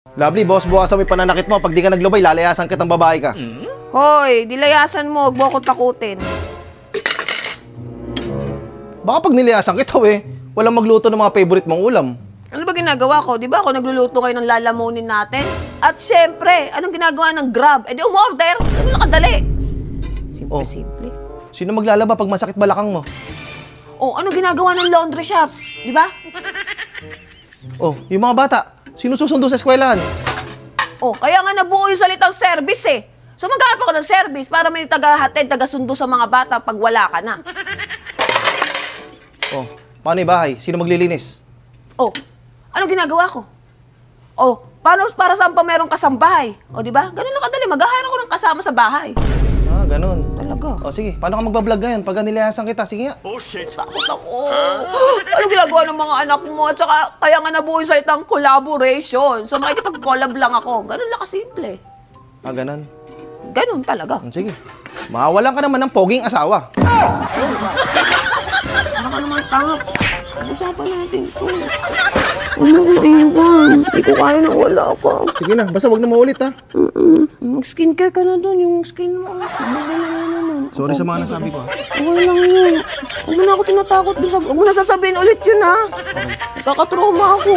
Lovely, boss, bukas may pananakit mo. Pag di ka naglubay, lalayasan kitang babae ka. Hoy, dilayasan mo. Huwag mo akong takutin. Baka pag nilayasan kita, walang magluto ng mga favorite mong ulam. Ano ba ginagawa ko? Di ba ako nagluluto ngayon ng lalamunin natin? At syempre, anong ginagawa ng Grab? Eh di umorder. Ano nakadali? Simple-simple. Sino maglalaba pag masakit balakang mo? Oh, ano ginagawa ng laundry shop? Di ba? Oh, yung mga bata, sino susundo sa eskwelahan? Oh, kaya nga nabuo yung salitang service eh. So maghanap ako ng service para may taga-hatid, taga-sundo sa mga bata pag wala ka na. Oh, paano yung bahay? Sino maglilinis? Oh, ano ginagawa ko? Oh, paano para saan pa merong kasambahay? Oh, di ba? Ganun lang kadali. Mag-hire ako ng kasama sa bahay. Ah, ganun. Talaga. Oh, sige. Paano ka magbablog ngayon pag nilayasan kita? Sige nga. Oh, shit. Takot ako. Ano ginagawa ng mga anak mo? At saka, kaya nga nabuo yung salitang collaboration. So, makikipag-collab lang ako. Ganun lang kasimple. Ah, ganun. Ganun talaga. Sige. Mawalan ka naman ng poging asawa. Baka naman tanga. Usapan natin ito. Ano ko iwan? Hindi ko kaya na wala ka. Sige na, basta wag na maulit ha. Mag-skincare ka na doon, yung skin mo. Sorry sa mga nasabi ko ha. Okay lang yun. Huwag mo na ako tinatakot. Huwag mo na sasabihin ulit yun ha. Nagkakatrauma ako.